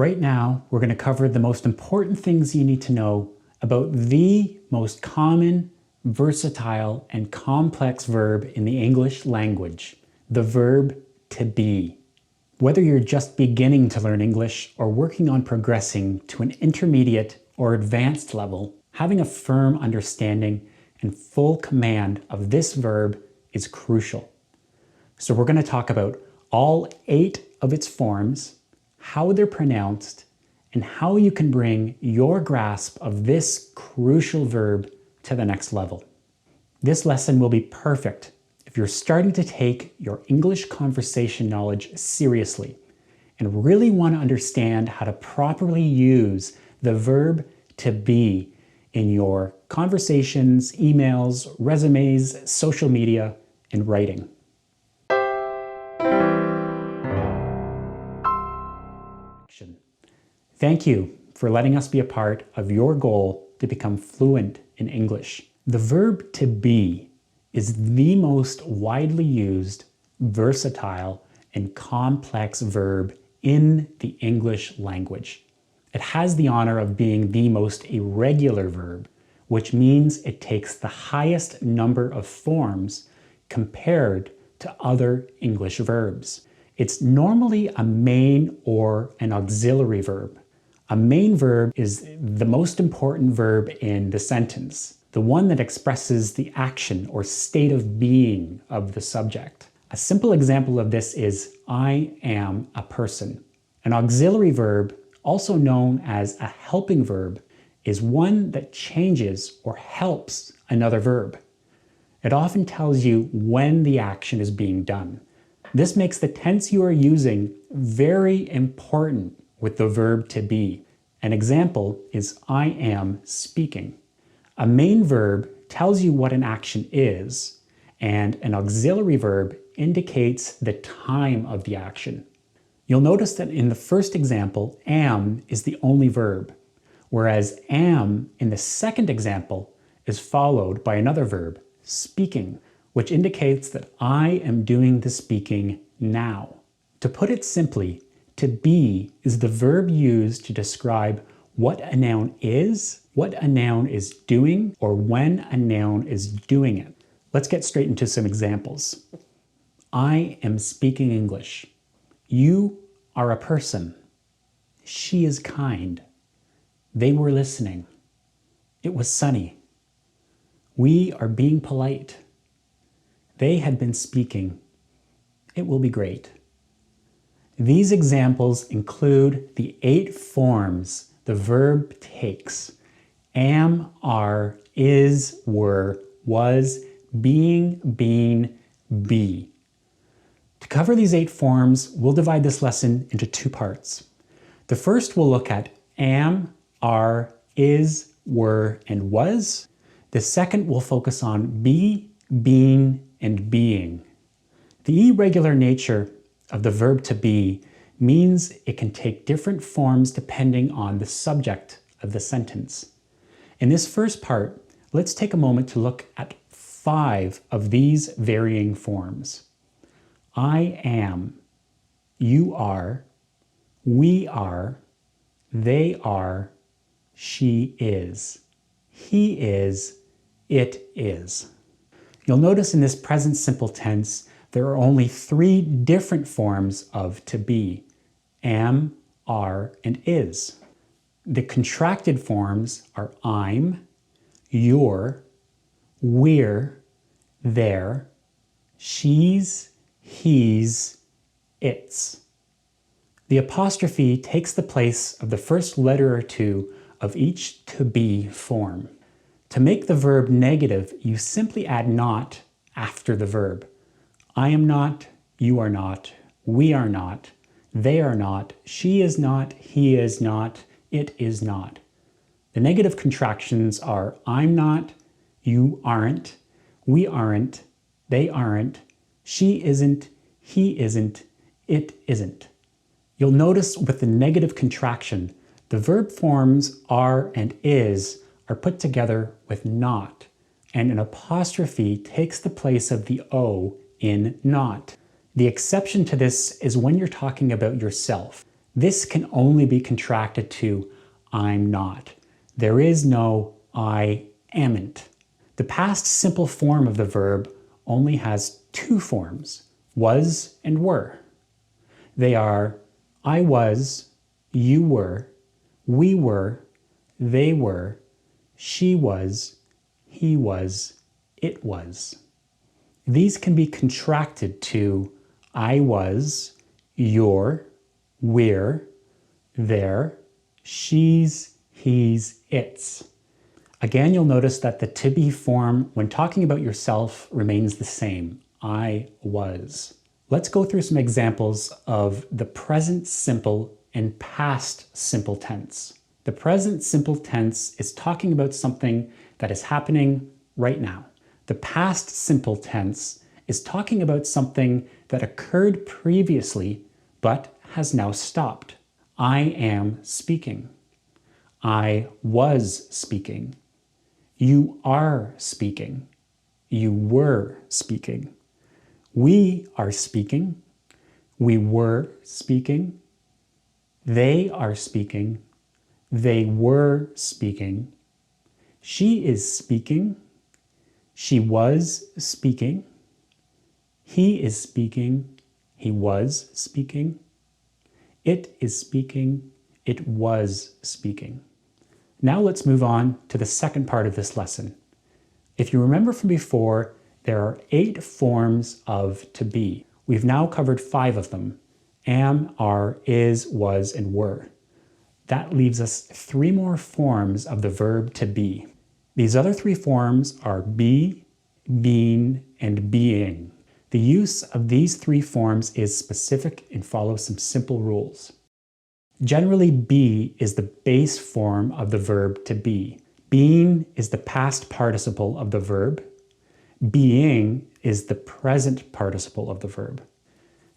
Right now, we're going to cover the most important things you need to know about the most common, versatile, and complex verb in the English language, the verb to be. Whether you're just beginning to learn English or working on progressing to an intermediate or advanced level, having a firm understanding and full command of this verb is crucial. So we're going to talk about all 8 of its forms, how they're pronounced, and how you can bring your grasp of this crucial verb to the next level. This lesson will be perfect if you're starting to take your English conversation knowledge seriously and really want to understand how to properly use the verb to be in your conversations, emails, resumes, social media, and writing. Thank you for letting us be a part of your goal to become fluent in English. The verb to be is the most widely used, versatile, and complex verb in the English language. It has the honor of being the most irregular verb, which means it takes the highest number of forms compared to other English verbs. It's normally a main or an auxiliary verb. A main verb is the most important verb in the sentence, the one that expresses the action or state of being of the subject. A simple example of this is, I am a person. An auxiliary verb, also known as a helping verb, is one that changes or helps another verb. It often tells you when the action is being done. This makes the tense you are using very important with the verb to be. An example is, I am speaking. A main verb tells you what an action is, and an auxiliary verb indicates the time of the action. You'll notice that in the first example, am is the only verb, whereas am in the second example is followed by another verb, speaking, which indicates that I am doing the speaking now. To put it simply, to be is the verb used to describe what a noun is, what a noun is doing, or when a noun is doing it. Let's get straight into some examples. I am speaking English. You are a person. She is kind. They were listening. It was sunny. We are being polite. They had been speaking. It will be great. These examples include the 8 forms the verb takes: am, are, is, were, was, being, been, be. To cover these 8 forms, we'll divide this lesson into 2 parts. The first we'll look at am, are, is, were, and was. The second will focus on be, being, and being. The irregular nature of the verb to be means it can take different forms depending on the subject of the sentence. In this first part, let's take a moment to look at 5 of these varying forms. I am, you are, we are, they are, she is, he is, it is. You'll notice in this present simple tense, there are only 3 different forms of to be: am, are, and is. The contracted forms are I'm, you're, we're, they're, she's, he's, it's. The apostrophe takes the place of the first letter or 2 of each to be form. To make the verb negative, you simply add not after the verb. I am not, you are not, we are not, they are not, she is not, he is not, it is not. The negative contractions are I'm not, you aren't, we aren't, they aren't, she isn't, he isn't, it isn't. You'll notice with the negative contraction, the verb forms are and is are put together with not, and an apostrophe takes the place of the O in not. The exception to this is when you're talking about yourself. This can only be contracted to I'm not. There is no I amn't. The past simple form of the verb only has two forms, was and were. They are I was, you were, we were, they were, she was, he was, it was. These can be contracted to I was, you're, we're, there, she's, he's, it's. Again, you'll notice that the to be form when talking about yourself remains the same. I was. Let's go through some examples of the present simple and past simple tense. The present simple tense is talking about something that is happening right now. The past simple tense is talking about something that occurred previously but has now stopped. I am speaking. I was speaking. You are speaking. You were speaking. We are speaking. We were speaking. They are speaking. They were speaking. She is speaking. She was speaking. He is speaking. He was speaking. It is speaking. It was speaking. Now let's move on to the second part of this lesson. If you remember from before, there are 8 forms of to be. We've now covered 5 of them: am, are, is, was, and were. That leaves us 3 more forms of the verb to be. These other 3 forms are be, being, and being. The use of these 3 forms is specific and follows some simple rules. Generally, be is the base form of the verb to be. Being is the past participle of the verb. Being is the present participle of the verb.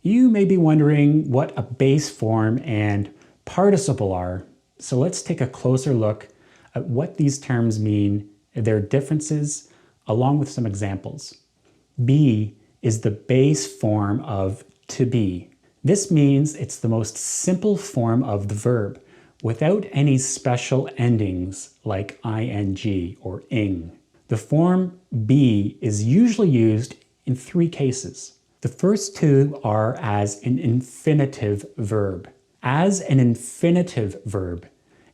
You may be wondering what a base form and participle are, so let's take a closer look at what these terms mean, their differences, along with some examples. Be is the base form of to be. This means it's the most simple form of the verb, without any special endings like ing or ing. The form be is usually used in 3 cases. The first 2 are as an infinitive verb. As an infinitive verb,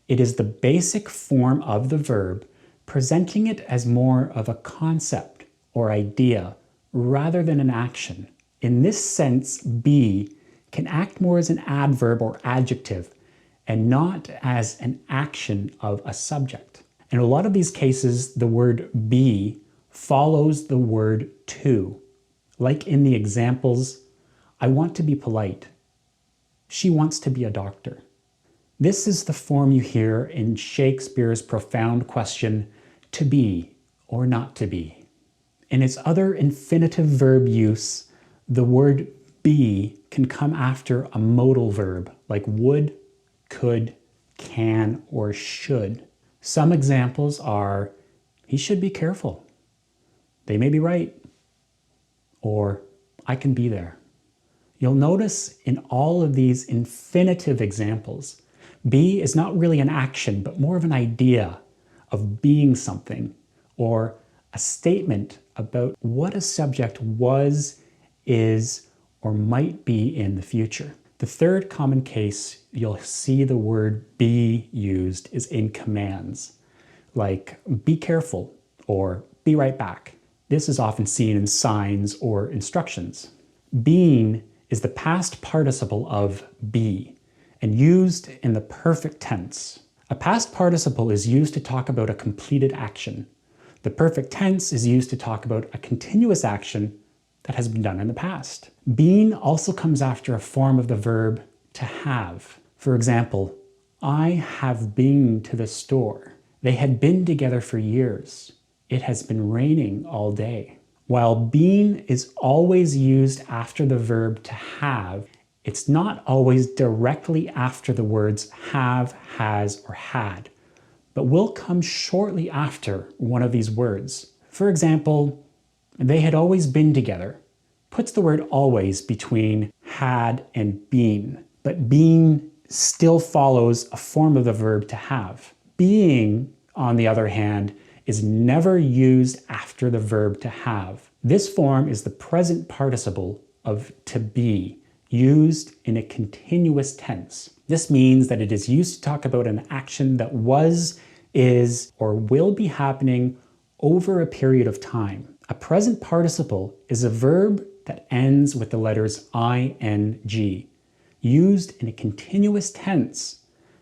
it is the basic form of the verb, presenting it as more of a concept or idea rather than an action. In this sense, be can act more as an adverb or adjective and not as an action of a subject. In a lot of these cases, the word be follows the word to. Like in the examples, I want to be polite. She wants to be a doctor. This is the form you hear in Shakespeare's profound question, to be or not to be. In its other infinitive verb use, the word be can come after a modal verb like would, could, can, or should. Some examples are, he should be careful. They may be right. Or, I can be there. You'll notice in all of these infinitive examples, be is not really an action, but more of an idea of being something, or a statement about what a subject was, is, or might be in the future. The third common case you'll see the word be used is in commands, like be careful or be right back. This is often seen in signs or instructions. Being is the past participle of be and used in the perfect tense. A past participle is used to talk about a completed action. The perfect tense is used to talk about a continuous action that has been done in the past. Being also comes after a form of the verb to have. For example, I have been to the store. They had been together for years. It has been raining all day. While being is always used after the verb to have, it's not always directly after the words have, has, or had, but will come shortly after one of these words. For example, they had always been together puts the word always between had and been, but been still follows a form of the verb to have. Being, on the other hand, is never used after the verb to have. This form is the present participle of to be, used in a continuous tense. This means that it is used to talk about an action that was, is, or will be happening over a period of time. A present participle is a verb that ends with the letters ing, used in a continuous tense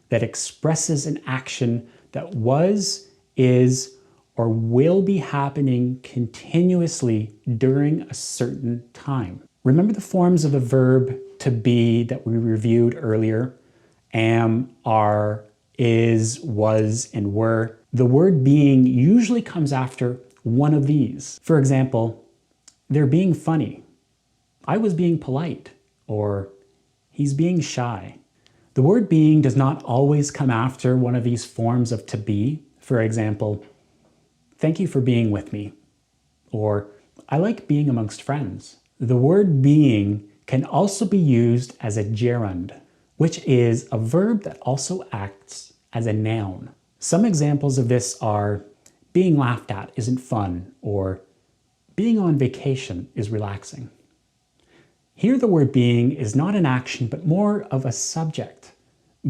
that expresses an action that was, is, or will be happening continuously during a certain time. Remember the forms of the verb to be that we reviewed earlier? Am, are, is, was, and were. The word being usually comes after one of these. For example, they're being funny. I was being polite. Or he's being shy. The word being does not always come after one of these forms of to be. For example, thank you for being with me. Or I like being amongst friends. The word being can also be used as a gerund, which is a verb that also acts as a noun. Some examples of this are being laughed at isn't fun, or being on vacation is relaxing. Here the word being is not an action, but more of a subject.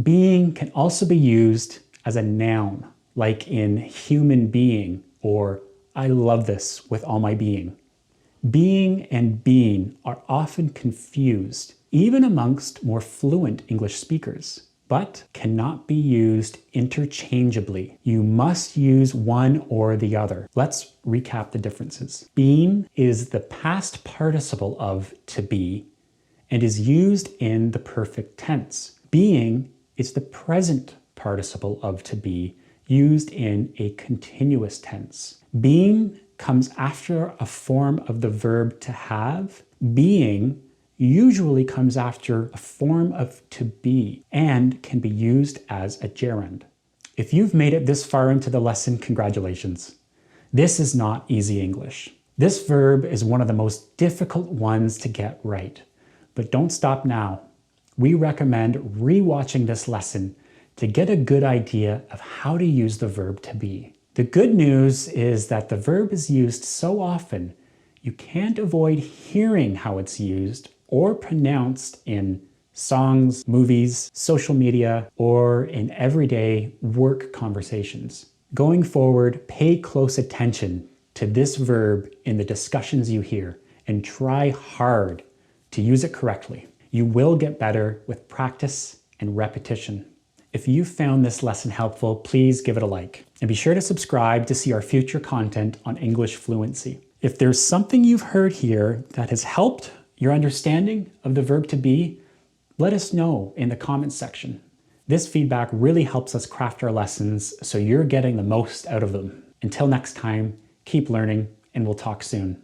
Being can also be used as a noun, like in human being, or I love this with all my being. Being and being are often confused, even amongst more fluent English speakers, but cannot be used interchangeably. You must use one or the other. Let's recap the differences. Being is the past participle of to be and is used in the perfect tense. Being is the present participle of to be used in a continuous tense. Being comes after a form of the verb to have. Being usually comes after a form of to be and can be used as a gerund. If you've made it this far into the lesson, congratulations. This is not easy English. This verb is one of the most difficult ones to get right. But don't stop now. We recommend re-watching this lesson to get a good idea of how to use the verb to be. The good news is that the verb is used so often, you can't avoid hearing how it's used or pronounced in songs, movies, social media, or in everyday work conversations. Going forward, pay close attention to this verb in the discussions you hear and try hard to use it correctly. You will get better with practice and repetition. If you found this lesson helpful, please give it a like. And be sure to subscribe to see our future content on English fluency. If there's something you've heard here that has helped your understanding of the verb to be, let us know in the comments section. This feedback really helps us craft our lessons so you're getting the most out of them. Until next time, keep learning and we'll talk soon.